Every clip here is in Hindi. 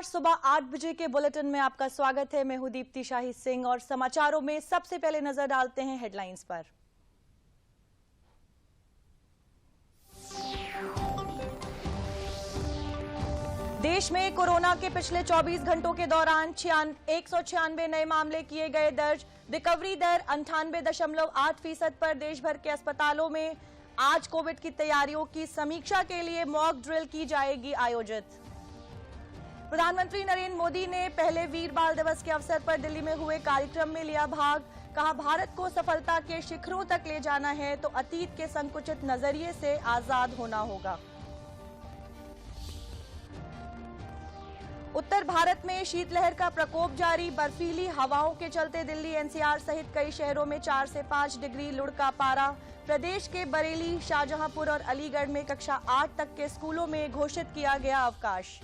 नमस्कार, सुबह 8 बजे के बुलेटिन में आपका स्वागत है। मैं हूं दीप्ति शाही सिंह और समाचारों में सबसे पहले नजर डालते हैं हेडलाइंस पर। देश में कोरोना के पिछले 24 घंटों के दौरान 196 नए मामले किए गए दर्ज। रिकवरी दर 98.8% पर। देश भर के अस्पतालों में आज कोविड की तैयारियों की समीक्षा के लिए मॉक ड्रिल की जाएगी आयोजित। प्रधानमंत्री नरेंद्र मोदी ने पहले वीर बाल दिवस के अवसर पर दिल्ली में हुए कार्यक्रम में लिया भाग। कहा, भारत को सफलता के शिखरों तक ले जाना है तो अतीत के संकुचित नजरिए से आजाद होना होगा। उत्तर भारत में शीतलहर का प्रकोप जारी। बर्फीली हवाओं के चलते दिल्ली एनसीआर सहित कई शहरों में 4 से 5 डिग्री लुढ़का पारा। प्रदेश के बरेली, शाहजहांपुर और अलीगढ़ में कक्षा 8 तक के स्कूलों में घोषित किया गया अवकाश।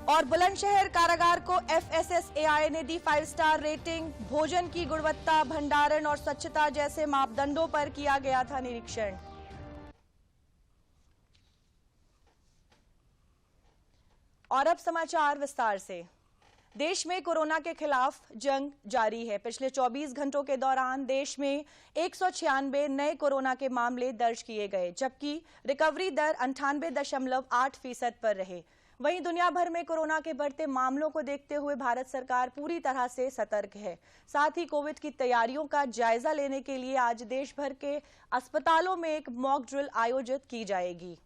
और बुलंदशहर कारागार को FSSAI ने दी 5 स्टार रेटिंग। भोजन की गुणवत्ता, भंडारण और स्वच्छता जैसे मापदंडों पर किया गया था निरीक्षण। और अब समाचार विस्तार से। देश में कोरोना के खिलाफ जंग जारी है। पिछले 24 घंटों के दौरान देश में 196 नए कोरोना के मामले दर्ज किए गए, जबकि रिकवरी दर 98.8% पर रहे। वहीं दुनिया भर में कोरोना के बढ़ते मामलों को देखते हुए भारत सरकार पूरी तरह से सतर्क है। साथ ही कोविड की तैयारियों का जायजा लेने के लिए आज देश भर के अस्पतालों में एक मॉक ड्रिल आयोजित की जाएगी।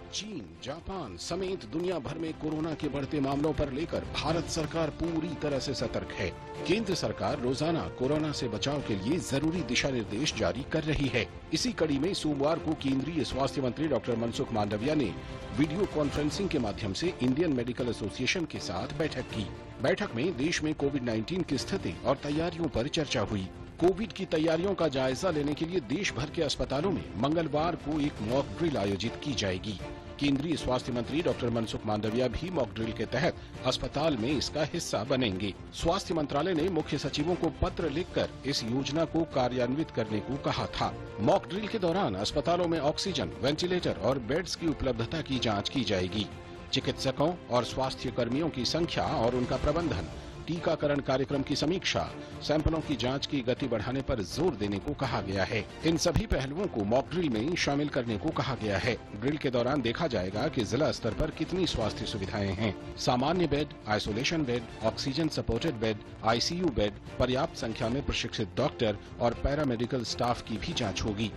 चीन, जापान समेत दुनिया भर में कोरोना के बढ़ते मामलों पर लेकर भारत सरकार पूरी तरह से सतर्क है। केंद्र सरकार रोजाना कोरोना से बचाव के लिए जरूरी दिशा निर्देश जारी कर रही है। इसी कड़ी में सोमवार को केंद्रीय स्वास्थ्य मंत्री डॉक्टर मनसुख मांडविया ने वीडियो कॉन्फ्रेंसिंग के माध्यम से इंडियन मेडिकल एसोसिएशन के साथ बैठक की। बैठक में देश में कोविड-19 की स्थिति और तैयारियों पर चर्चा हुई। कोविड की तैयारियों का जायजा लेने के लिए देश भर के अस्पतालों में मंगलवार को एक मॉक ड्रिल आयोजित की जाएगी। केंद्रीय स्वास्थ्य मंत्री डॉक्टर मनसुख मांडविया भी मॉक ड्रिल के तहत अस्पताल में इसका हिस्सा बनेंगे। स्वास्थ्य मंत्रालय ने मुख्य सचिवों को पत्र लिखकर इस योजना को कार्यान्वित करने को कहा था। मॉक ड्रिल के दौरान अस्पतालों में ऑक्सीजन, वेंटिलेटर और बेड्स की उपलब्धता की जांच की जाएगी। चिकित्सकों और स्वास्थ्य कर्मियों की संख्या और उनका प्रबंधन, टीकाकरण कार्यक्रम की समीक्षा, सैंपलों की जांच की गति बढ़ाने पर जोर देने को कहा गया है। इन सभी पहलुओं को मॉक ड्रिल में शामिल करने को कहा गया है। ड्रिल के दौरान देखा जाएगा कि जिला स्तर पर कितनी स्वास्थ्य सुविधाएं हैं। सामान्य bed, isolation bed, oxygen supported bed, ICU bed, पर्याप्त संख्या में प्रशिक्षित डॉक्टर और पैरामेडिकल स्टाफ की भी जाँच होगी।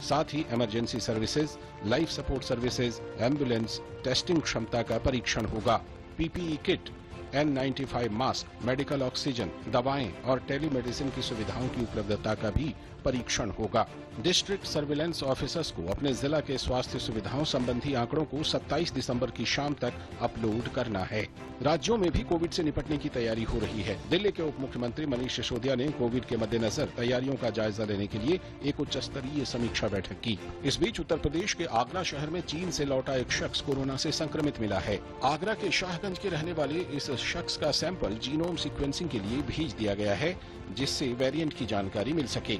साथ ही emergency services, life support services, ambulance, testing क्षमता का परीक्षण होगा। PPE kit, N95 mask, medical oxygen, दवाएं और टेलीमेडिसिन की सुविधाओं की उपलब्धता का भी परीक्षण होगा। डिस्ट्रिक्ट सर्विलेंस ऑफिसर्स को अपने जिला के स्वास्थ्य सुविधाओं संबंधी आंकड़ों को 27 दिसंबर की शाम तक अपलोड करना है। राज्यों में भी कोविड से निपटने की तैयारी हो रही है। दिल्ली के उप मुख्यमंत्री मनीष सिसोदिया ने कोविड के मद्देनजर तैयारियों का जायजा लेने के लिए एक उच्च स्तरीय समीक्षा बैठक की। इस बीच उत्तर प्रदेश के आगरा शहर में चीन से लौटा एक शख्स कोरोना से संक्रमित मिला है। आगरा के शाहगंज के रहने वाले इस शख्स का सैंपल जीनोम सीक्वेंसिंग के लिए भेज दिया गया है, जिससे वेरिएंट की जानकारी मिल सके।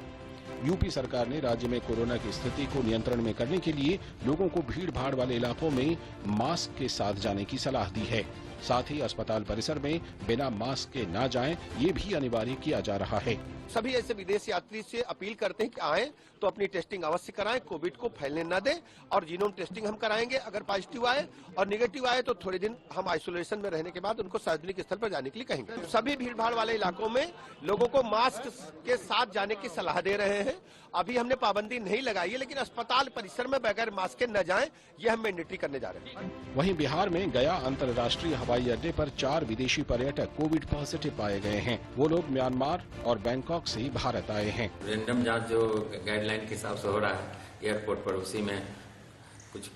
यूपी सरकार ने राज्य में कोरोना की स्थिति को नियंत्रण में करने के लिए लोगों को भीड़ भाड़ वाले इलाकों में मास्क के साथ जाने की सलाह दी है। साथ ही अस्पताल परिसर में बिना मास्क के न जाएं, ये भी अनिवार्य किया जा रहा है। सभी ऐसे विदेशी यात्री से अपील करते हैं कि आए तो अपनी टेस्टिंग अवश्य कराएं, कोविड को फैलने न दें। और जीनोम टेस्टिंग हम कराएंगे। अगर पॉजिटिव आए और नेगेटिव आए तो थोड़े दिन हम आइसोलेशन में रहने के बाद उनको सार्वजनिक स्थल पर जाने के लिए कहेंगे। सभी भीड़ भाड़ वाले इलाकों में लोगों को मास्क के साथ जाने की सलाह दे रहे हैं। अभी हमने पाबंदी नहीं लगाई है, लेकिन अस्पताल परिसर में बगैर मास्क के न जाएं, ये हम मैंडेटरी करने जा रहे हैं। वहीं बिहार में गया अंतर्राष्ट्रीय हवाई अड्डे पर 4 विदेशी पर्यटक कोविड पॉजिटिव पाए गए हैं। वो लोग म्यांमार और बैंकॉक से भारत आए हैं। रैंडम जांच जो गाइडलाइन के हिसाब से हो रहा है एयरपोर्ट पर, उसी में कुछ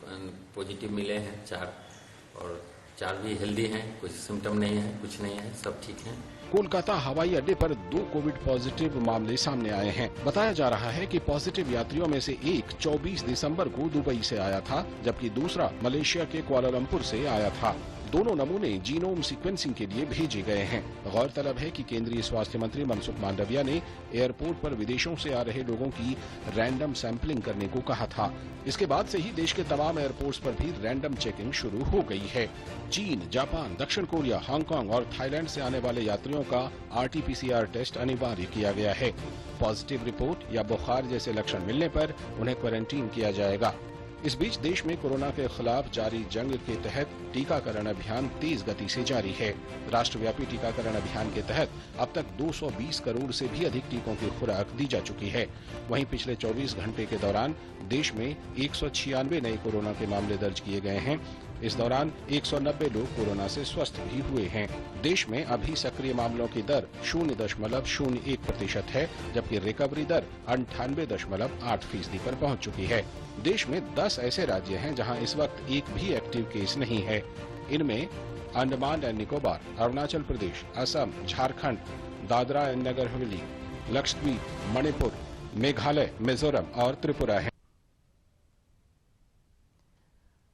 पॉजिटिव मिले हैं 4, और 4 भी हेल्दी हैं, कुछ सिम्टम नहीं है, कुछ नहीं है, सब ठीक हैं। कोलकाता हवाई अड्डे पर 2 कोविड पॉजिटिव मामले सामने आए हैं। बताया जा रहा है कि पॉजिटिव यात्रियों में से एक 24 दिसंबर को दुबई से आया था, जबकि दूसरा मलेशिया के कुआलालंपुर से आया था। दोनों नमूने जीनोम सीक्वेंसिंग के लिए भेजे गए हैं। गौरतलब है कि केंद्रीय स्वास्थ्य मंत्री मनसुख मांडविया ने एयरपोर्ट पर विदेशों से आ रहे लोगों की रैंडम सैंपलिंग करने को कहा था। इसके बाद से ही देश के तमाम एयरपोर्ट्स पर भी रैंडम चेकिंग शुरू हो गई है। चीन, जापान, दक्षिण कोरिया, हांगकांग और थाईलैंड से आने वाले यात्रियों का RT-PCR टेस्ट अनिवार्य किया गया है। पॉजिटिव रिपोर्ट या बुखार जैसे लक्षण मिलने पर उन्हें क्वारंटीन किया जाएगा। इस बीच देश में कोरोना के खिलाफ जारी जंग के तहत टीकाकरण अभियान तेज गति से जारी है। राष्ट्रव्यापी टीकाकरण अभियान के तहत अब तक 220 करोड़ से भी अधिक टीकों की खुराक दी जा चुकी है। वहीं पिछले 24 घंटे के दौरान देश में 196 नए कोरोना के मामले दर्ज किए गए हैं। इस दौरान 190 लोग कोरोना से स्वस्थ भी हुए हैं। देश में अभी सक्रिय मामलों की दर 0.01% है, जबकि रिकवरी दर 98.8% पर पहुंच चुकी है। देश में 10 ऐसे राज्य हैं जहां इस वक्त एक भी एक्टिव केस नहीं है। इनमें अंडमान एंड निकोबार, अरुणाचल प्रदेश, असम, झारखंड, दादरा एंड नगर हवेली, लक्षद्वीप, मणिपुर, मेघालय, मिजोरम और त्रिपुरा है।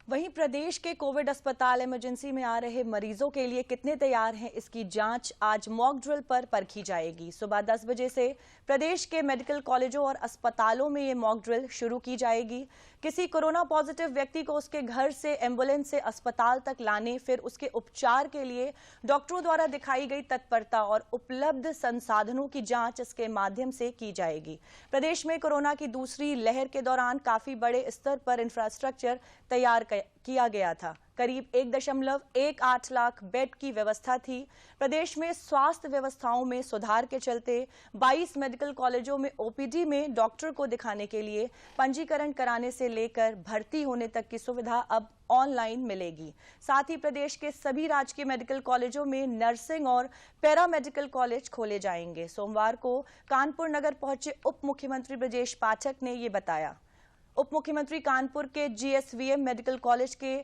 वहीं प्रदेश के कोविड अस्पताल इमरजेंसी में आ रहे मरीजों के लिए कितने तैयार हैं, इसकी जांच आज मॉक ड्रिल पर परखी जाएगी। सुबह 10 बजे से प्रदेश के मेडिकल कॉलेजों और अस्पतालों में ये मॉक ड्रिल शुरू की जाएगी। किसी कोरोना पॉजिटिव व्यक्ति को उसके घर से एम्बुलेंस से अस्पताल तक लाने, फिर उसके उपचार के लिए डॉक्टरों द्वारा दिखाई गई तत्परता और उपलब्ध संसाधनों की जांच इसके माध्यम से की जाएगी। प्रदेश में कोरोना की दूसरी लहर के दौरान काफी बड़े स्तर पर इंफ्रास्ट्रक्चर तैयार किया गया था। करीब 1.18 लाख बेड की व्यवस्था थी। प्रदेश में स्वास्थ्य व्यवस्थाओं में सुधार के चलते 22 मेडिकल कॉलेजों में OPD में डॉक्टर को दिखाने के लिए पंजीकरण कराने से लेकर भर्ती होने तक की सुविधा अब ऑनलाइन मिलेगी। साथ ही प्रदेश के सभी राजकीय मेडिकल कॉलेजों में नर्सिंग और पैरामेडिकल कॉलेज खोले जाएंगे। सोमवार को कानपुर नगर पहुंचे उप मुख्यमंत्री ब्रजेश पाठक ने ये बताया। उप मुख्यमंत्री कानपुर के GSVM मेडिकल कॉलेज के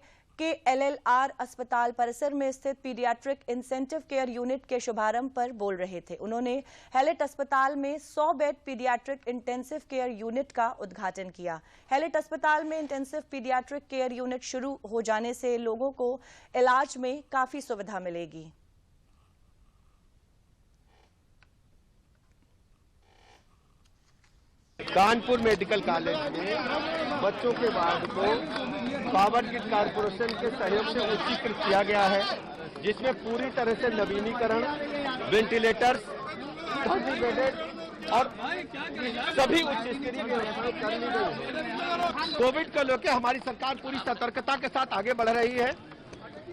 LLR अस्पताल परिसर में स्थित पीडियाट्रिक इंसेंटिव केयर यूनिट के शुभारंभ पर बोल रहे थे। उन्होंने हैलेट अस्पताल में 100 bed paediatric intensive care unit का उद्घाटन किया। हैलेट अस्पताल में इंटेंसिव पीडियाट्रिक केयर यूनिट शुरू हो जाने से लोगों को इलाज में काफी सुविधा मिलेगी। कानपुर मेडिकल कॉलेज में बच्चों के वार्ड को पावर ग्रिड कारपोरेशन के सहयोग से उच्चीकृत किया गया है, जिसमें पूरी तरह से नवीनीकरण, वेंटिलेटर्स, और सभी उच्च स्तरीय व्यवस्थाएं कर ली गई है। कोविड को लेकर हमारी सरकार पूरी सतर्कता के साथ आगे बढ़ रही है।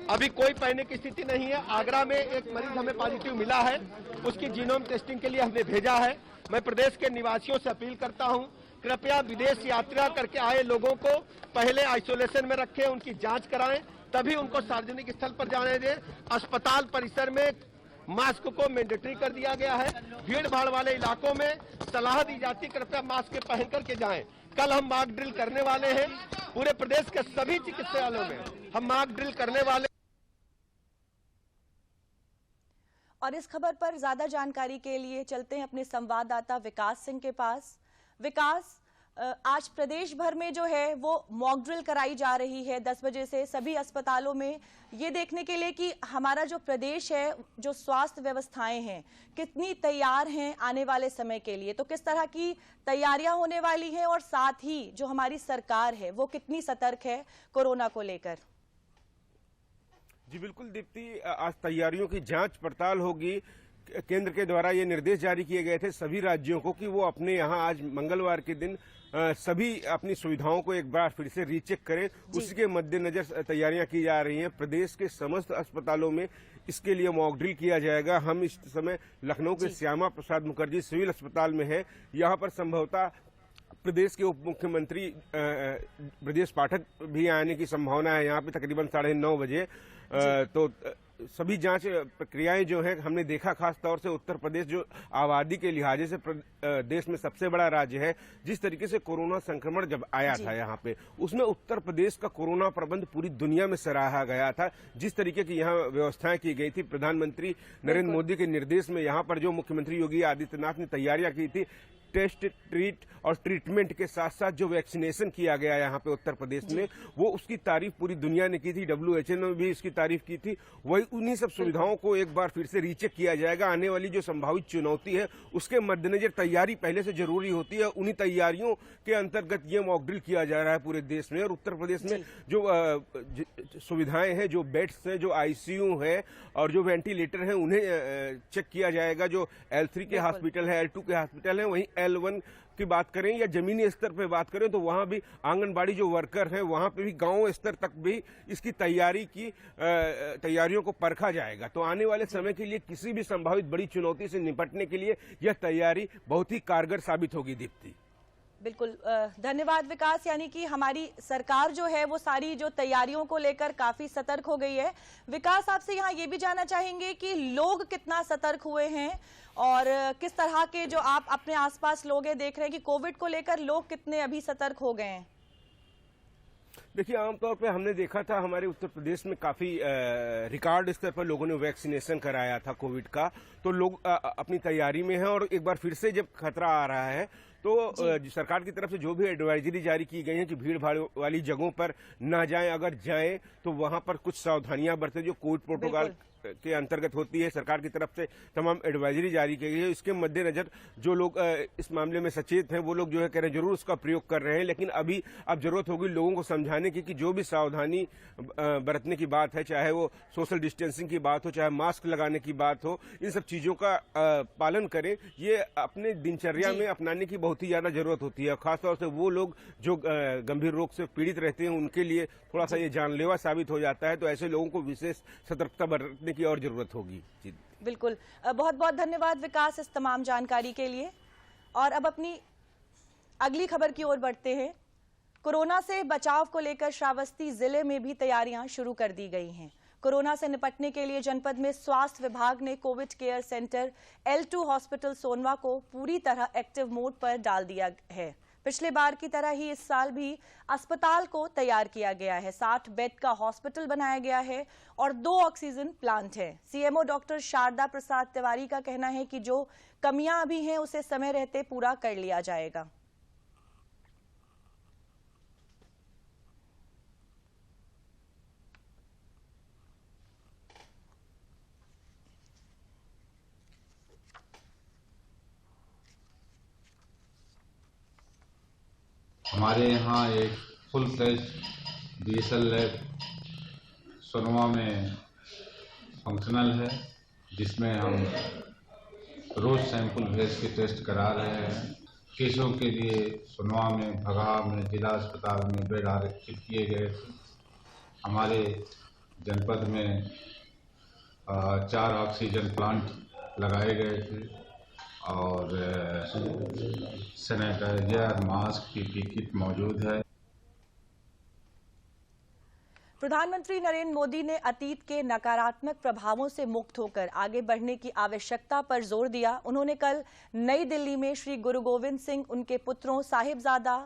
अभी कोई पैनिक की स्थिति नहीं है। आगरा में एक मरीज हमें पॉजिटिव मिला है, उसकी जीनोम टेस्टिंग के लिए हमने भेजा है। मैं प्रदेश के निवासियों से अपील करता हूं, कृपया विदेश यात्रा करके आए लोगों को पहले आइसोलेशन में रखें, उनकी जांच कराएं, तभी उनको सार्वजनिक स्थल पर जाने दें। अस्पताल परिसर में मास्क को मैंडेटरी कर दिया गया है। भीड़ भाड़ वाले इलाकों में सलाह दी जाती, कृपया मास्क पहन करके जाएं। कल हम मॉक ड्रिल करने वाले हैं, पूरे प्रदेश के सभी चिकित्सालयों में हम मॉक ड्रिल करने वाले। और इस खबर पर ज्यादा जानकारी के लिए चलते हैं अपने संवाददाता विकास सिंह के पास। विकास, आज प्रदेश भर में जो है वो मॉक ड्रिल कराई जा रही है 10 बजे से सभी अस्पतालों में, ये देखने के लिए कि हमारा जो प्रदेश है, जो स्वास्थ्य व्यवस्थाएं हैं, कितनी तैयार हैं आने वाले समय के लिए। तो किस तरह की तैयारियां होने वाली हैं और साथ ही जो हमारी सरकार है वो कितनी सतर्क है कोरोना को लेकर। जी बिल्कुल दीप्ति, आज तैयारियों की जांच पड़ताल होगी। केंद्र के द्वारा ये निर्देश जारी किए गए थे सभी राज्यों को कि वो अपने यहाँ आज मंगलवार के दिन सभी अपनी सुविधाओं को एक बार फिर से रीचेक करें। उसी के मद्देनजर तैयारियां की जा रही हैं। प्रदेश के समस्त अस्पतालों में इसके लिए मॉक ड्रिल किया जाएगा। हम इस समय लखनऊ के श्यामा प्रसाद मुखर्जी सिविल अस्पताल में है। यहाँ पर संभवतः प्रदेश के उप मुख्यमंत्री ब्रजेश पाठक भी आने की संभावना है। यहाँ पे तकरीबन 9:30 बजे। तो सभी जांच प्रक्रियाएं जो है हमने देखा, खास तौर से उत्तर प्रदेश जो आबादी के लिहाजे से देश में सबसे बड़ा राज्य है, जिस तरीके से कोरोना संक्रमण जब आया था यहाँ पे, उसमें उत्तर प्रदेश का कोरोना प्रबंध पूरी दुनिया में सराहा गया था। जिस तरीके की यहाँ व्यवस्थाएं की गई थी, प्रधानमंत्री नरेंद्र मोदी के निर्देश में यहाँ पर जो मुख्यमंत्री योगी आदित्यनाथ ने तैयारियां की थी, टेस्ट, ट्रीट और ट्रीटमेंट के साथ साथ जो वैक्सीनेशन किया गया यहाँ पे उत्तर प्रदेश में, वो उसकी तारीफ पूरी दुनिया ने की थी, WHO ने भी इसकी तारीफ की थी। वही उन्हीं सब सुविधाओं को एक बार फिर से रीचेक किया जाएगा। आने वाली जो संभावित चुनौती है उसके मद्देनजर तैयारी पहले से जरूरी होती है। उन्हीं तैयारियों के अंतर्गत ये मॉक ड्रिल किया जा रहा है पूरे देश में। और उत्तर प्रदेश में जो सुविधाएं हैं, जो बेड्स हैं, जो ICU है और जो वेंटिलेटर हैं, उन्हें चेक किया जाएगा। जो L3 के हॉस्पिटल है, L2 के हॉस्पिटल है, वहीं L1 की बात करें या जमीनी स्तर पे बात करें तो वहां भी आंगनबाड़ी जो वर्कर हैं, वहां पे भी गांव स्तर तक भी इसकी तैयारियों को परखा जाएगा। तो आने वाले समय के लिए किसी भी संभावित बड़ी चुनौती से निपटने के लिए यह तैयारी बहुत ही कारगर साबित होगी। दीप्ति, बिल्कुल धन्यवाद विकास। यानी कि हमारी सरकार जो है वो सारी जो तैयारियों को लेकर काफी सतर्क हो गई है। विकास, आपसे यहाँ ये भी जानना चाहेंगे कि लोग कितना सतर्क हुए हैं और किस तरह के जो आप अपने आसपास लोग हैं देख रहे हैं कि कोविड को लेकर लोग कितने अभी सतर्क हो गए हैं? देखिए, आमतौर पे हमने देखा था हमारे उत्तर प्रदेश में काफी रिकॉर्ड स्तर पर लोगों ने वैक्सीनेशन कराया था कोविड का। तो लोग अपनी तैयारी में हैं और एक बार फिर से जब खतरा आ रहा है तो सरकार की तरफ से जो भी एडवाइजरी जारी की गई है कि भीड़ भाड़ वाली जगहों पर ना जाएं, अगर जाएं तो वहां पर कुछ सावधानियां बरतें जो कोविड प्रोटोकॉल के अंतर्गत होती है। सरकार की तरफ से तमाम एडवाइजरी जारी की गई है। इसके मद्देनजर जो लोग इस मामले में सचेत हैं वो लोग जो है कह रहे हैं जरूर उसका प्रयोग कर रहे हैं। लेकिन अभी अब जरूरत होगी लोगों को समझाने की कि जो भी सावधानी बरतने की बात है, चाहे वो सोशल डिस्टेंसिंग की बात हो, चाहे मास्क लगाने की बात हो, इन सब चीजों का पालन करें। ये अपने दिनचर्या में अपनाने की बहुत ही ज्यादा जरूरत होती है। खासतौर से वो लोग जो गंभीर रोग से पीड़ित रहते हैं उनके लिए थोड़ा सा ये जानलेवा साबित हो जाता है। तो ऐसे लोगों को विशेष सतर्कता बरतने की और जरूरत होगी। बिल्कुल, बहुत बहुत धन्यवाद विकास इस तमाम जानकारी के लिए। और अब अपनी अगली खबर की ओर बढ़ते हैं। कोरोना से बचाव को लेकर श्रावस्ती जिले में भी तैयारियां शुरू कर दी गई हैं। कोरोना से निपटने के लिए जनपद में स्वास्थ्य विभाग ने Covid care centre L2 hospital Sonwa को पूरी तरह एक्टिव मोड पर डाल दिया है। पिछले बार की तरह ही इस साल भी अस्पताल को तैयार किया गया है। 60 बेड का हॉस्पिटल बनाया गया है और 2 ऑक्सीजन प्लांट है। CMO डॉक्टर शारदा प्रसाद तिवारी का कहना है कि जो कमियां अभी हैं उसे समय रहते पूरा कर लिया जाएगा। हमारे यहाँ एक फुल फ्लेज DSL लैब सोनवा में फंक्शनल है, जिसमें हम रोज सैंपल भेज के टेस्ट करा रहे हैं। केसों के लिए सोनवा में, भगहा में, जिला अस्पताल में बेड आरक्षित किए गए थे। हमारे जनपद में 4 ऑक्सीजन प्लांट लगाए गए थे और सैनिटाइजर, मास्क की किट मौजूद है। प्रधानमंत्री नरेंद्र मोदी ने अतीत के नकारात्मक प्रभावों से मुक्त होकर आगे बढ़ने की आवश्यकता पर जोर दिया। उन्होंने कल नई दिल्ली में श्री गुरु गोविंद सिंह, उनके पुत्रों साहिबजादा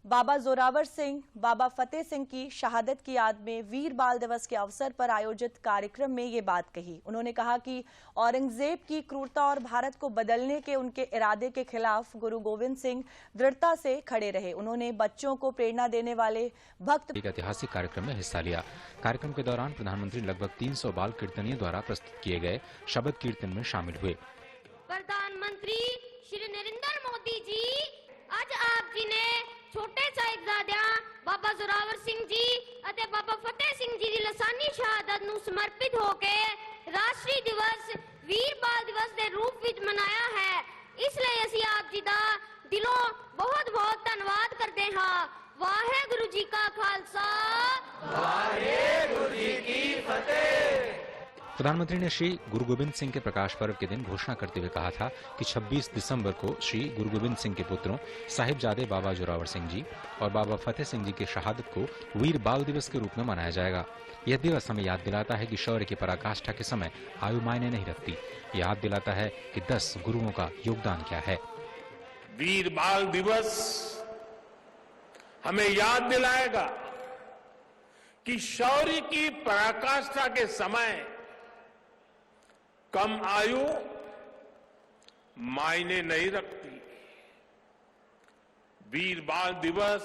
बाबा जोरावर सिंह, बाबा फतेह सिंह की शहादत की याद में वीर बाल दिवस के अवसर पर आयोजित कार्यक्रम में ये बात कही। उन्होंने कहा कि औरंगजेब की क्रूरता और भारत को बदलने के उनके इरादे के खिलाफ गुरु गोविंद सिंह दृढ़ता से खड़े रहे। उन्होंने बच्चों को प्रेरणा देने वाले भक्त एक ऐतिहासिक कार्यक्रम में हिस्सा लिया। कार्यक्रम के दौरान प्रधानमंत्री लगभग 300 बाल कीर्तनियों द्वारा प्रस्तुत किए गए शबद कीर्तन में शामिल हुए। प्रधानमंत्री श्री नरेंद्र मोदी जी, आज आप जी ने छोटे साहिबजादिया बाबा जोरावर सिंह जी ਅਤੇ बाबा फतेह सिंह जी ਦੀ ਲਸਾਨੀ ਸ਼ਹਾਦਤ ਨੂੰ ਸਮਰਪਿਤ ਹੋ ਕੇ ਰਾਸ਼ਟਰੀ ਦਿਵਸ ਵੀਰ ਬਾਲ ਦਿਵਸ ਦੇ ਰੂਪ ਵਿੱਚ ਮਨਾਇਆ ਹੈ। ਇਸ ਲਈ ਅਸੀਂ ਆਪ ਜੀ ਦਾ ਦਿਲੋਂ ਬਹੁਤ-ਬਹੁਤ ਧੰਨਵਾਦ ਕਰਦੇ ਹਾਂ। ਵਾਹਿਗੁਰੂ ਜੀ ਕਾ ਖਾਲਸਾ, ਵਾਹਿਗੁਰੂ ਜੀ ਕੀ ਫਤਿਹ। प्रधानमंत्री ने श्री गुरु गोविंद सिंह के प्रकाश पर्व के दिन घोषणा करते हुए कहा था कि 26 दिसंबर को श्री गुरु गोविंद सिंह के पुत्रों साहिबजादे बाबा जोरावर सिंह जी और बाबा फतेह सिंह जी की शहादत को वीर बाल दिवस के रूप में मनाया जाएगा। यह दिवस हमें याद दिलाता है कि शौर्य की पराकाष्ठा के समय आयु मायने नहीं रखती। याद दिलाता है कि 10 गुरुओं का योगदान क्या है। वीर बाल दिवस हमें याद दिलाएगा कि शौर्य की पराकाष्ठा के समय कम आयु मायने नहीं रखती। वीर बाल दिवस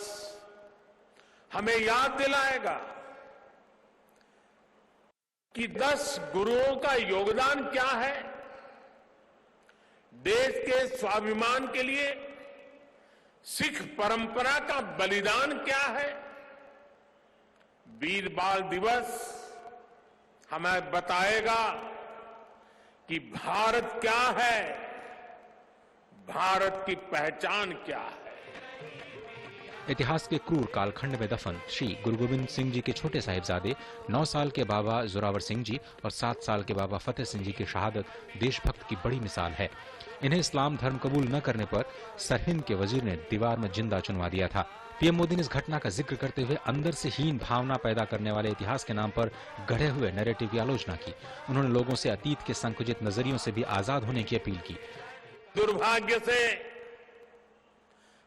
हमें याद दिलाएगा कि 10 गुरुओं का योगदान क्या है, देश के स्वाभिमान के लिए सिख परंपरा का बलिदान क्या है। वीर बाल दिवस हमें बताएगा कि भारत क्या है, भारत की पहचान क्या है। इतिहास के क्रूर कालखंड में दफन श्री गुरु गोविंद सिंह जी के छोटे साहिबजादे 9 साल के बाबा जोरावर सिंह जी और 7 साल के बाबा फतेह सिंह जी की शहादत देशभक्त की बड़ी मिसाल है। इन्हें इस्लाम धर्म कबूल न करने पर सरहिंद के वजीर ने दीवार में जिंदा चुनवा दिया था। पीएम मोदी ने इस घटना का जिक्र करते हुए अंदर से हीन भावना पैदा करने वाले इतिहास के नाम पर गढ़े हुए नैरेटिव की आलोचना की। उन्होंने लोगों से अतीत के संकुचित नजरियों से भी आजाद होने की अपील की। दुर्भाग्य से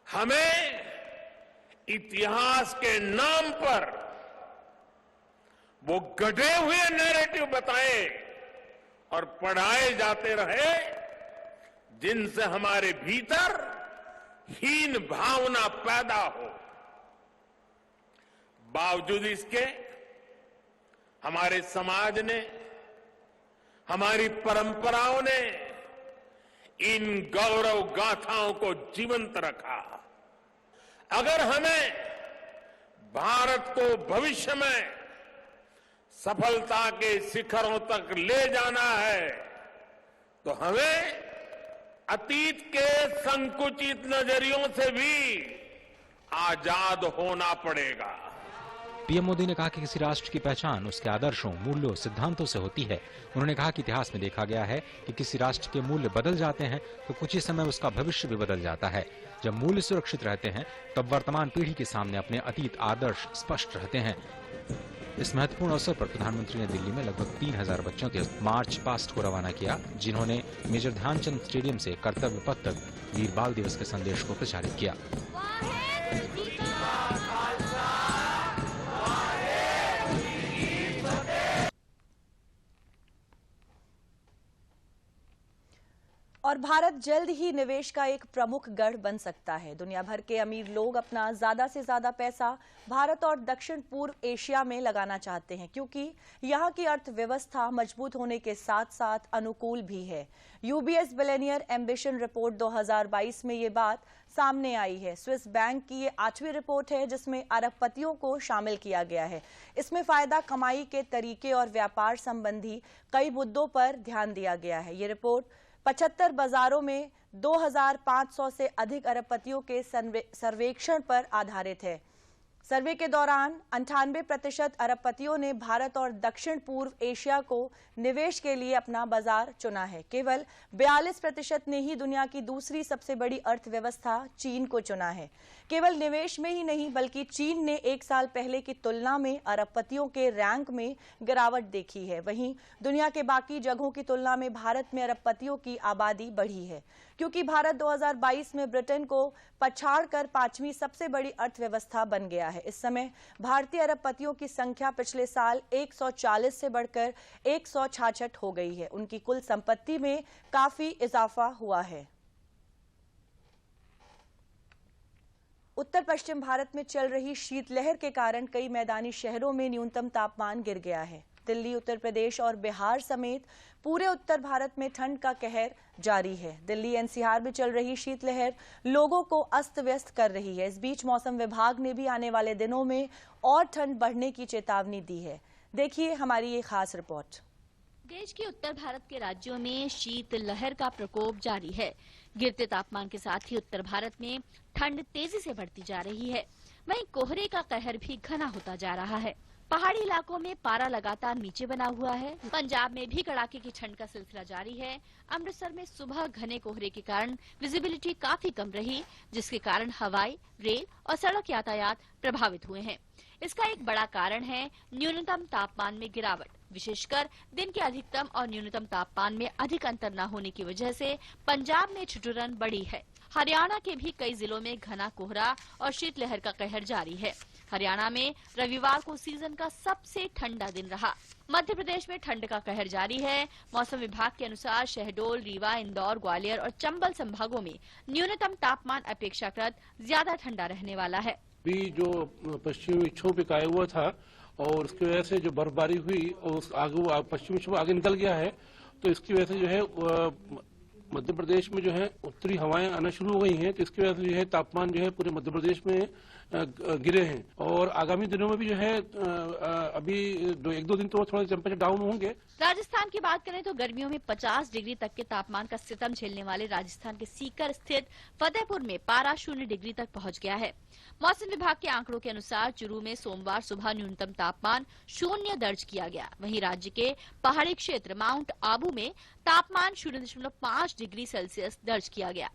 हमें इतिहास के नाम पर वो गढ़े हुए नैरेटिव बताए और पढ़ाए जाते रहे जिनसे हमारे भीतर हीन भावना पैदा हो। बावजूद इसके हमारे समाज ने, हमारी परंपराओं ने इन गौरव गाथाओं को जीवंत रखा। अगर हमें भारत को भविष्य में सफलता के शिखरों तक ले जाना है तो हमें अतीत के संकुचित नजरियों से भी आजाद होना पड़ेगा। पीएम मोदी ने कहा कि किसी राष्ट्र की पहचान उसके आदर्शों, मूल्यों, सिद्धांतों से होती है। उन्होंने कहा कि इतिहास में देखा गया है कि किसी राष्ट्र के मूल्य बदल जाते हैं तो कुछ ही समय उसका भविष्य भी बदल जाता है। जब मूल्य सुरक्षित रहते हैं तब वर्तमान पीढ़ी के सामने अपने अतीत आदर्श स्पष्ट रहते हैं। इस महत्वपूर्ण अवसर पर प्रधानमंत्री ने दिल्ली में लगभग 3000 बच्चों के मार्च पास्ट को रवाना किया, जिन्होंने मेजर ध्यानचंद स्टेडियम से कर्तव्य पथ तक वीर बाल दिवस के संदेश को प्रचारित किया। और भारत जल्द ही निवेश का एक प्रमुख गढ़ बन सकता है। दुनिया भर के अमीर लोग अपना ज्यादा से ज्यादा पैसा भारत और दक्षिण पूर्व एशिया में लगाना चाहते हैं, क्योंकि यहाँ की अर्थव्यवस्था मजबूत होने के साथ साथ अनुकूल भी है। यूबीएस बिलियनियर एम्बिशन रिपोर्ट 2022 में ये बात सामने आई है। स्विस बैंक की ये 8वीं रिपोर्ट है जिसमें अरबपतियों को शामिल किया गया है। इसमें फायदा कमाई के तरीके और व्यापार संबंधी कई मुद्दों पर ध्यान दिया गया है। ये रिपोर्ट 75 बाजारों में 2500 से अधिक अरबपतियों के सर्वेक्षण पर आधारित है। सर्वे के दौरान 98% अरबपतियों ने भारत और दक्षिण पूर्व एशिया को निवेश के लिए अपना बाजार चुना है। केवल 42% ने ही दुनिया की दूसरी सबसे बड़ी अर्थव्यवस्था चीन को चुना है। केवल निवेश में ही नहीं बल्कि चीन ने 1 साल पहले की तुलना में अरबपतियों के रैंक में गिरावट देखी है। वहीं दुनिया के बाकी जगहों की तुलना में भारत में अरबपतियों की आबादी बढ़ी है, क्योंकि भारत 2022 में ब्रिटेन को पछाड़कर 5वीं सबसे बड़ी अर्थव्यवस्था बन गया है। इस समय भारतीय अरबपतियों की संख्या पिछले साल 140 से बढ़कर 166 हो गई है। उनकी कुल संपत्ति में काफी इजाफा हुआ है। उत्तर पश्चिम भारत में चल रही शीतलहर के कारण कई मैदानी शहरों में न्यूनतम तापमान गिर गया है। दिल्ली, उत्तर प्रदेश और बिहार समेत पूरे उत्तर भारत में ठंड का कहर जारी है। दिल्ली एनसीआर में चल रही शीतलहर लोगों को अस्त व्यस्त कर रही है। इस बीच मौसम विभाग ने भी आने वाले दिनों में और ठंड बढ़ने की चेतावनी दी है। देखिए हमारी ये खास रिपोर्ट। देश के उत्तर भारत के राज्यों में शीतलहर का प्रकोप जारी है। गिरते तापमान के साथ ही उत्तर भारत में ठंड तेजी से बढ़ती जा रही है। वहीं कोहरे का कहर भी घना होता जा रहा है। पहाड़ी इलाकों में पारा लगातार नीचे बना हुआ है। पंजाब में भी कड़ाके की ठंड का सिलसिला जारी है। अमृतसर में सुबह घने कोहरे के कारण विजिबिलिटी काफी कम रही, जिसके कारण हवाई, रेल और सड़क यातायात प्रभावित हुए हैं। इसका एक बड़ा कारण है न्यूनतम तापमान में गिरावट। विशेषकर दिन के अधिकतम और न्यूनतम तापमान में अधिक अंतर न होने की वजह से पंजाब में ठिठुरन बढ़ी है। हरियाणा के भी कई जिलों में घना कोहरा और शीतलहर का कहर जारी है। हरियाणा में रविवार को सीजन का सबसे ठंडा दिन रहा। मध्य प्रदेश में ठंड का कहर जारी है। मौसम विभाग के अनुसार शहडोल, रीवा, इंदौर, ग्वालियर और चंबल संभागों में न्यूनतम तापमान अपेक्षाकृत ज्यादा ठंडा रहने वाला है। भी जो पश्चिमी विक्षोभ एक आया हुआ था और उसकी वजह से जो बर्फबारी हुई और उस आगे पश्चिमी विक्षोभ आगे निकल गया है, तो इसकी वजह से जो है मध्य प्रदेश में जो है उत्तरी हवाएं आना शुरू हो गई हैं, तो इसकी वजह से जो है तापमान जो है पूरे मध्य प्रदेश में गिरे हैं और आगामी दिनों में भी जो है अभी एक दो दिन तो थोड़ा टेम्परेचर डाउन होंगे। राजस्थान की बात करें तो गर्मियों में 50 डिग्री तक के तापमान का सितम झेलने वाले राजस्थान के सीकर स्थित फतेहपुर में पारा 0 डिग्री तक पहुंच गया है। मौसम विभाग के आंकड़ों के अनुसार चूरू में सोमवार सुबह न्यूनतम तापमान 0 दर्ज किया गया। वहीं राज्य के पहाड़ी क्षेत्र माउंट आबू में तापमान 0.5 डिग्री सेल्सियस दर्ज किया गया।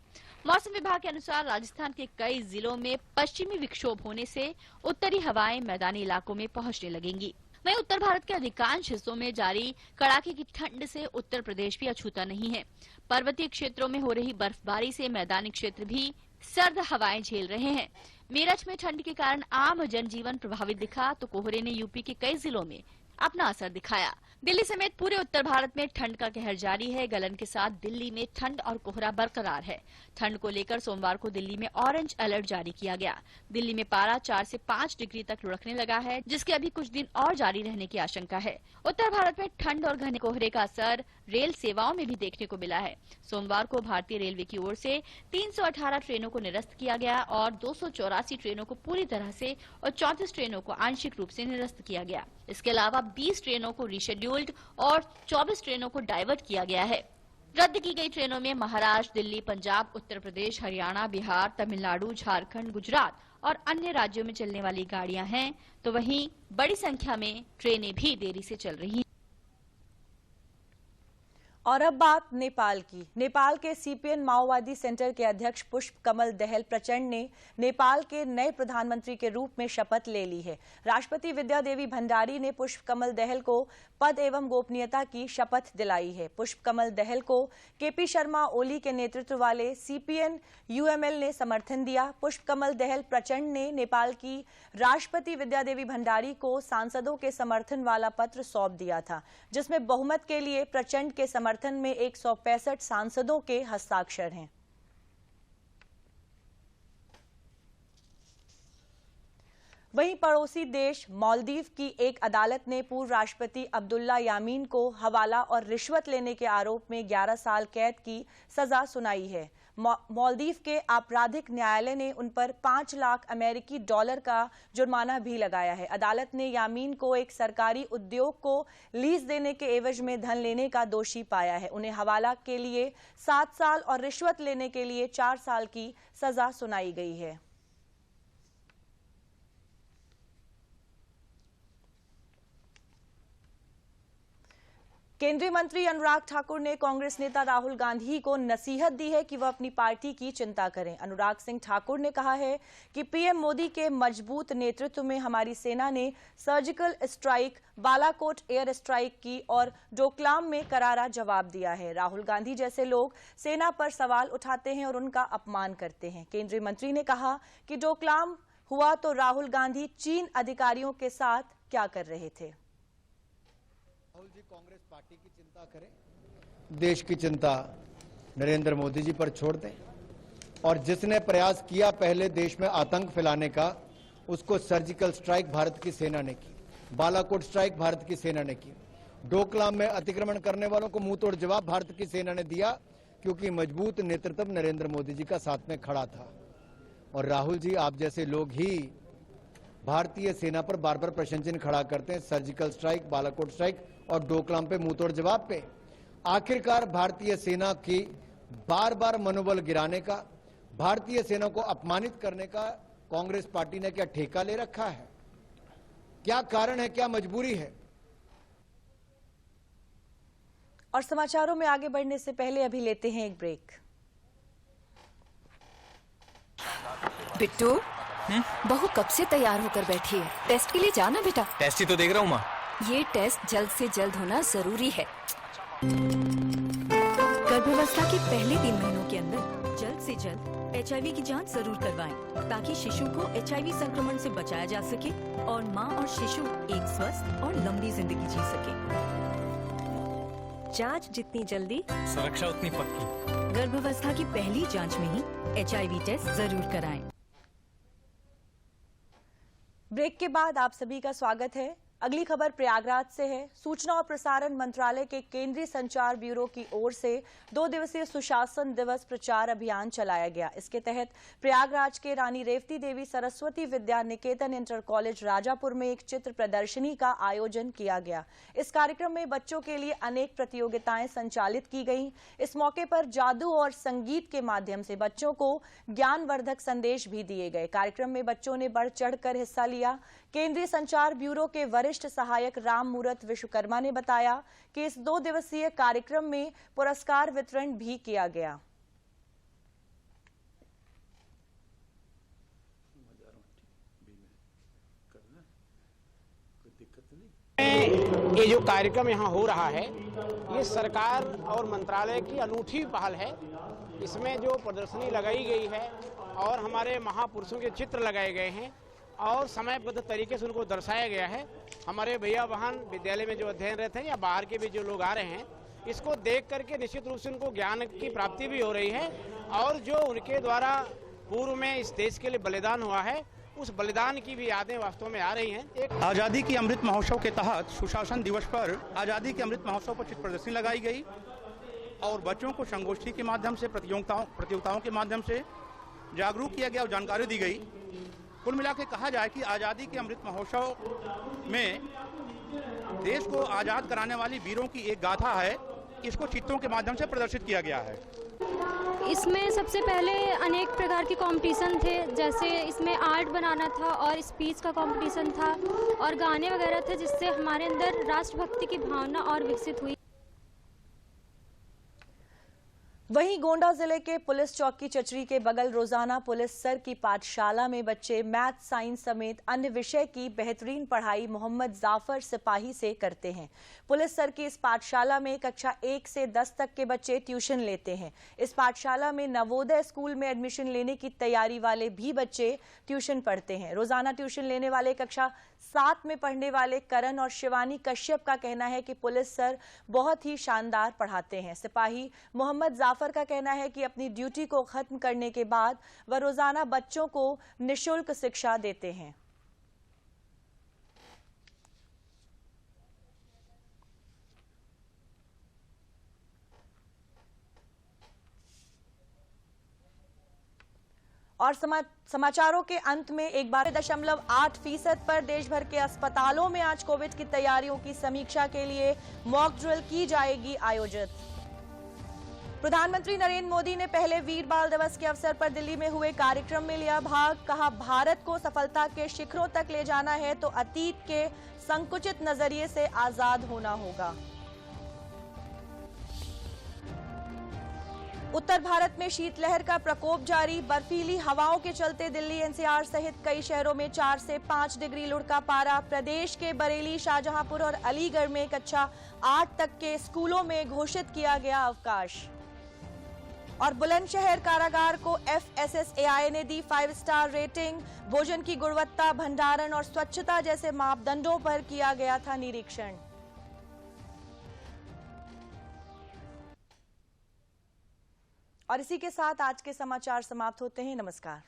मौसम विभाग के अनुसार राजस्थान के कई जिलों में पश्चिमी विक्षोभ होने से उत्तरी हवाएं मैदानी इलाकों में पहुंचने लगेंगी। वहीं उत्तर भारत के अधिकांश हिस्सों में जारी कड़ाके की ठंड से उत्तर प्रदेश भी अछूता नहीं है। पर्वतीय क्षेत्रों में हो रही बर्फबारी से मैदानी क्षेत्र भी सर्द हवाएं झेल रहे हैं। मेरठ में ठंड के कारण आम जनजीवन प्रभावित दिखा तो कोहरे ने यूपी के कई जिलों में अपना असर दिखाया। दिल्ली समेत पूरे उत्तर भारत में ठंड का कहर जारी है। गलन के साथ दिल्ली में ठंड और कोहरा बरकरार है। ठंड को लेकर सोमवार को दिल्ली में ऑरेंज अलर्ट जारी किया गया। दिल्ली में पारा 4 से 5 डिग्री तक लुढ़कने लगा है, जिसके अभी कुछ दिन और जारी रहने की आशंका है। उत्तर भारत में ठंड और घने कोहरे का असर रेल सेवाओं में भी देखने को मिला है। सोमवार को भारतीय रेलवे की ओर से 318 ट्रेनों को निरस्त किया गया और 284 ट्रेनों को पूरी तरह से और 34 ट्रेनों को आंशिक रूप से निरस्त किया गया। इसके अलावा 20 ट्रेनों को रीशेड्यूल्ड और 24 ट्रेनों को डाइवर्ट किया गया है। रद्द की गई ट्रेनों में महाराष्ट्र, दिल्ली, पंजाब, उत्तर प्रदेश, हरियाणा, बिहार, तमिलनाडु, झारखंड, गुजरात और अन्य राज्यों में चलने वाली गाड़ियां हैं, तो वहीं बड़ी संख्या में ट्रेनें भी देरी से चल रही हैं। और अब बात नेपाल की। नेपाल के सीपीएन माओवादी सेंटर के अध्यक्ष पुष्प कमल दहल प्रचंड ने नेपाल के नए प्रधानमंत्री के रूप में शपथ ले ली है। राष्ट्रपति विद्यादेवी भंडारी ने पुष्प कमल दहल को पद एवं गोपनीयता की शपथ दिलाई है। पुष्प कमल दहल को केपी शर्मा ओली के नेतृत्व वाले सीपीएन यूएमएल ने समर्थन दिया। पुष्प कमल दहल प्रचंड ने नेपाल की राष्ट्रपति विद्यादेवी भंडारी को सांसदों के समर्थन वाला पत्र सौंप दिया था, जिसमें बहुमत के लिए प्रचंड के समर्थन में 165 सांसदों के हस्ताक्षर हैं। वहीं पड़ोसी देश मालदीव की एक अदालत ने पूर्व राष्ट्रपति अब्दुल्ला यामीन को हवाला और रिश्वत लेने के आरोप में 11 साल कैद की सजा सुनाई है। मालदीव के आपराधिक न्यायालय ने उन पर 5 लाख अमेरिकी डॉलर का जुर्माना भी लगाया है। अदालत ने यामीन को एक सरकारी उद्योग को लीज देने के एवज में धन लेने का दोषी पाया है। उन्हें हवाला के लिए 7 साल और रिश्वत लेने के लिए 4 साल की सजा सुनाई गई है। केंद्रीय मंत्री अनुराग ठाकुर ने कांग्रेस नेता राहुल गांधी को नसीहत दी है कि वह अपनी पार्टी की चिंता करें। अनुराग सिंह ठाकुर ने कहा है कि पीएम मोदी के मजबूत नेतृत्व में हमारी सेना ने surgical strike, Balakot air strike की और डोकलाम में करारा जवाब दिया है। राहुल गांधी जैसे लोग सेना पर सवाल उठाते हैं और उनका अपमान करते हैं। केंद्रीय मंत्री ने कहा कि डोकलाम हुआ तो राहुल गांधी चीन अधिकारियों के साथ क्या कर रहे थे। राहुल जी कांग्रेस पार्टी की चिंता करें, देश की चिंता नरेंद्र मोदी जी पर छोड़ दें। और जिसने प्रयास किया पहले देश में आतंक फैलाने का, उसको सर्जिकल स्ट्राइक भारत की सेना ने की, बालाकोट स्ट्राइक भारत की सेना ने की, डोकलाम में अतिक्रमण करने वालों को मुंह तोड़ जवाब भारत की सेना ने दिया, क्योंकि मजबूत नेतृत्व नरेंद्र मोदी जी का साथ में खड़ा था। और राहुल जी आप जैसे लोग ही भारतीय सेना पर बार बार प्रश्न चिन्ह खड़ा करते हैं, सर्जिकल स्ट्राइक, बालाकोट स्ट्राइक और डोकलाम पे मुंह तोड़ जवाब पे। आखिरकार भारतीय सेना की बार बार मनोबल गिराने का, भारतीय सेना को अपमानित करने का कांग्रेस पार्टी ने क्या ठेका ले रखा है? क्या कारण है, क्या मजबूरी है? और समाचारों में आगे बढ़ने से पहले अभी लेते हैं एक ब्रेक। बिट्टू, बहू कब से तैयार होकर बैठी है? टेस्ट के लिए जाना बेटा। टेस्ट ही तो देख रहा हूँ माँ। ये टेस्ट जल्द से जल्द होना जरूरी है। गर्भावस्था के पहले 3 महीनों के अंदर जल्द से जल्द HIV की जांच जरूर करवाएं ताकि शिशु को HIV संक्रमण से बचाया जा सके और मां और शिशु एक स्वस्थ और लंबी जिंदगी जी सके। जांच जितनी जल्दी, सुरक्षा उतनी पक्की। गर्भावस्था की पहली जांच में ही HIV टेस्ट जरूर कराएं। ब्रेक के बाद आप सभी का स्वागत है। अगली खबर प्रयागराज से है। सूचना और प्रसारण मंत्रालय के केंद्रीय संचार ब्यूरो की ओर से 2 दिवसीय सुशासन दिवस प्रचार अभियान चलाया गया। इसके तहत प्रयागराज के रानी रेवती देवी सरस्वती विद्या निकेतन इंटर कॉलेज राजापुर में एक चित्र प्रदर्शनी का आयोजन किया गया। इस कार्यक्रम में बच्चों के लिए अनेक प्रतियोगिताएं संचालित की गईं। इस मौके पर जादू और संगीत के माध्यम से बच्चों को ज्ञानवर्धक संदेश भी दिए गए। कार्यक्रम में बच्चों ने बढ़ चढ़कर हिस्सा लिया। केंद्रीय संचार ब्यूरो के वरिष्ठ सहायक राम मूरत विश्वकर्मा ने बताया कि इस 2 दिवसीय कार्यक्रम में पुरस्कार वितरण भी किया गया। ये जो कार्यक्रम यहाँ हो रहा है, ये सरकार और मंत्रालय की अनूठी पहल है। इसमें जो प्रदर्शनी लगाई गई है और हमारे महापुरुषों के चित्र लगाए गए हैं और समयबद्ध तरीके से उनको दर्शाया गया है। हमारे भैया बहन विद्यालय में जो अध्ययनरत हैं या बाहर के भी जो लोग आ रहे हैं, इसको देख करके निश्चित रूप से उनको ज्ञान की प्राप्ति भी हो रही है और जो उनके द्वारा पूर्व में इस देश के लिए बलिदान हुआ है, उस बलिदान की भी यादें वास्तव में आ रही हैं। आज़ादी की अमृत महोत्सव के तहत सुशासन दिवस पर आज़ादी के अमृत महोत्सव पर चित्र प्रदर्शनी लगाई गई और बच्चों को संगोष्ठी के माध्यम से प्रतियोगिताओं के माध्यम से जागरूक किया गया और जानकारी दी गई। कुल मिला के कहा जाए कि आज़ादी के अमृत महोत्सव में देश को आज़ाद कराने वाली वीरों की एक गाथा है। इसको चित्रों के माध्यम से प्रदर्शित किया गया है। इसमें सबसे पहले अनेक प्रकार के कंपटीशन थे, जैसे इसमें आर्ट बनाना था और स्पीच का कंपटीशन था और गाने वगैरह थे, जिससे हमारे अंदर राष्ट्रभक्ति की भावना और विकसित हुई। वहीं गोंडा जिले के पुलिस चौकी चचरी के बगल रोजाना पुलिस सर की पाठशाला में बच्चे मैथ, साइंस समेत अन्य विषय की बेहतरीन पढ़ाई मोहम्मद जाफर सिपाही से करते हैं। पुलिस सर की इस पाठशाला में कक्षा 1 से 10 तक के बच्चे ट्यूशन लेते हैं। इस पाठशाला में नवोदय स्कूल में एडमिशन लेने की तैयारी वाले भी बच्चे ट्यूशन पढ़ते हैं। रोजाना ट्यूशन लेने वाले कक्षा 7 में पढ़ने वाले करण और शिवानी कश्यप का कहना है कि पुलिस सर बहुत ही शानदार पढ़ाते हैं। सिपाही मोहम्मद जाफर का कहना है कि अपनी ड्यूटी को खत्म करने के बाद वह रोजाना बच्चों को निःशुल्क शिक्षा देते हैं। और समाचारों के अंत में एक बार 0.8% पर देश भर के अस्पतालों में आज कोविड की तैयारियों की समीक्षा के लिए मॉक ड्रिल की जाएगी आयोजित। प्रधानमंत्री नरेंद्र मोदी ने पहले वीर बाल दिवस के अवसर पर दिल्ली में हुए कार्यक्रम में लिया भाग। कहा, भारत को सफलता के शिखरों तक ले जाना है तो अतीत के संकुचित नजरिए से आजाद होना होगा। उत्तर भारत में शीतलहर का प्रकोप जारी। बर्फीली हवाओं के चलते दिल्ली एनसीआर सहित कई शहरों में 4 से 5 डिग्री लुढ़का पारा। प्रदेश के बरेली, शाहजहांपुर और अलीगढ़ में कक्षा 8 तक के स्कूलों में घोषित किया गया अवकाश। और बुलंदशहर कारागार को FSSAI ने दी 5 स्टार रेटिंग। भोजन की गुणवत्ता, भंडारण और स्वच्छता जैसे मापदंडों पर किया गया था निरीक्षण। और इसी के साथ आज के समाचार समाप्त होते हैं। नमस्कार।